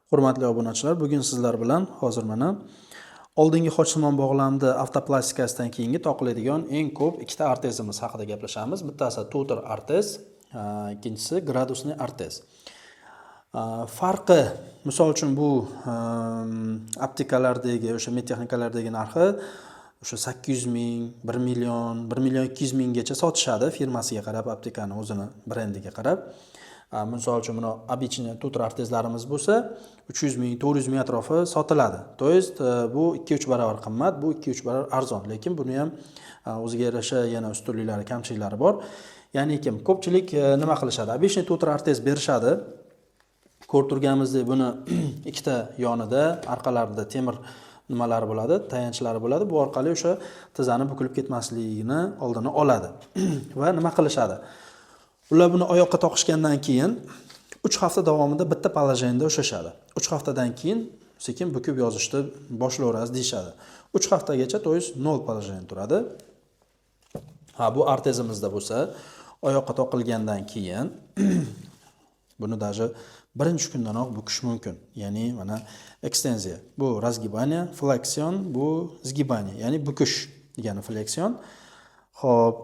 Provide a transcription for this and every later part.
Hurmatli obunachilar, bugun sizlar bilan hozir mana oldingi xochsimon bog'lamda avtoplastikasidan keyingi toqiladigan eng ko'p ikkita artezimiz haqida gaplashamiz. Bittasi tutor artez, ikkinchisi gradusniy artez. Farqi, misol uchun bu optikalardagi, o'sha medtexnikalardagi narxi o'sha 800 ming, 1 million, 1 million 200 minggacha sotishadi firmasiga qarab, optikani o'zini brendiga qarab. Misol uchun mana обычный tutor artezlarimiz bo'lsa 300 ming, 400 ming atrofi sotiladi. To есть bu 2-3 barobar qimmat, bu 2-3 barobar arzon, lekin buni ham o'ziga yarasha yana ustunliklari, kamchiliklari bor. Ya'ni ko'pchilik nima qilishadi? Обычный tutor artez berishadi. Ko'rib turganimizdek, buni ikkita yonida, orqalarida temir nimalari bo'ladi, tayanchlari bo'ladi. Bu orqali o'sha tizani bukilib ketmasligini oldini oladi. Va nima qilishadi? Ular buni oyoqqa toqishgandan keyin 3 hafta davomida bitta polojenda ushlashadi. 3 haftadan keyin sekin bukib yozishni boshlayverasiz deyshadi. 3 haftagacha to есть 0 polojenda turadi. Bu artezimizda bo'lsa, oyoqqa toqilgandan keyin buni даже birinchi kundanoq bukish mumkin. Ya'ni mana ekstenziya. Bu razgibaniya, fleksion, bu zgibaniya, ya'ni bukish degani fleksion. Xo'p,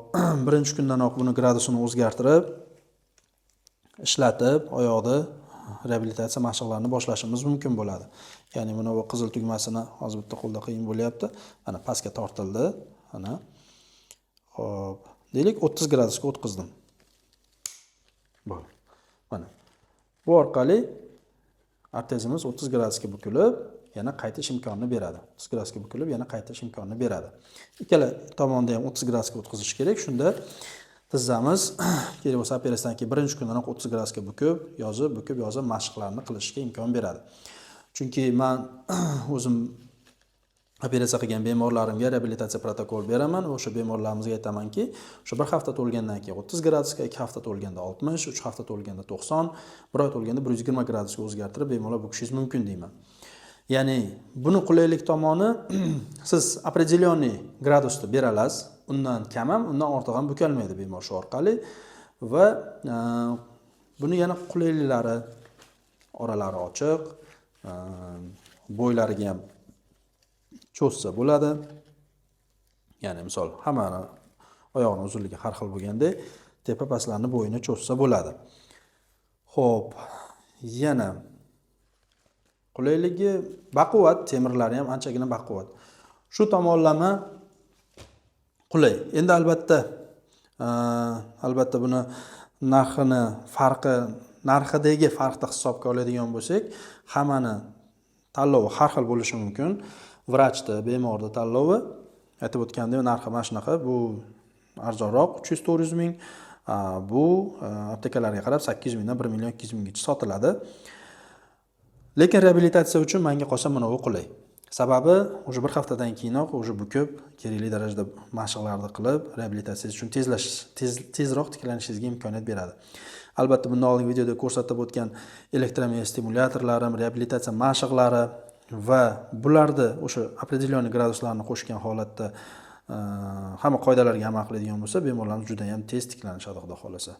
birinchi kundanoq buni gradusini o'zgartirib, ishlatib, oyoqda reabilitatsiya mashqlarini boshlashimiz mumkin bo'ladi. Ya'ni mana bu qizil tugmasini hozir bitta qo'lda qiyin bo'lyapti. Mana pastga tortildi, mana. Xo'p, deylik 30 gradusga o'tkazdim. Mana. Bu orqali artezimiz 30 gradusga bukilib, yana qaytish imkonini beradi. 30 gradusga bukilib, yana qaytish imkonini beradi. Ikkala tomonda ham 30 gradusga o'tkazish kerak. Shunda tizzamiz kerak bo'lsa operatsiyadan keyin birinchi kundanoq 30 gradusga bukib yozib mashqlarni qilishga imkon beradi. Chunki men o'zim operatsiya qilgan bemorlarimga reabilitatsiya protokol beraman. O'sha bemorlarimizga aytamanki, o'sha 1 hafta to'lgandan keyin 30 gradusga, 2 hafta to'lganda 60, 3 hafta to'lganda 90, 1 oy to'lganda 120 gradusga o'zgartirib bemorlar bukishingiz mumkin deyman. Ya'ni buni qulaylik tomoni siz определенный gradusda bera olasiz. Undan kam ham, undan ortiq ham bukalmaydi bemor shu orqali va buni yana qulayliklari, oralari ochiq, bo'ylariga ham cho'zsa bo'ladi. Ya'ni misol hammani oyoqning uzunligi har xil bo'lganda, tepa pastlarni bo'yini cho'zsa bo'ladi. Xo'p, yana qulayligi baquvvat, temirlari ham anchagina baquvvat. Shu tomonlama qulay. Endi albatta buni narxidagi farqni hisobga oladigan bo'lsak, hammani tanlovi har xil bo'lishi mumkin. Vrachda, bemorda tanlovi aytib o'tgandek, narxi mana shunaqa, bu arzonroq 300-400 ming, bu aptekalarga qarab 800 mingdan 1 million 200 minggacha sotiladi. Lekin reabilitatsiya uchun menga qolsa mana bu qulay. Sababi o'sha 1 haftadan keyinoq o'sha bukib, kerakli darajada mashqlarni qilib, reabilitatsiya uchun tezroq tiklanishingizga imkoniyat beradi. Albatta, bundan oldingi videoda ko'rsatib o'tgan elektromiyostimulyatorlarim, reabilitatsiya mashqlari va bularda o'sha определенный graduslarni qo'shgan holatda hamma qoidalarga amal qiladigan bo'lsa, bemorlarimiz juda ham tez tiklanishadi, xudo xolasa.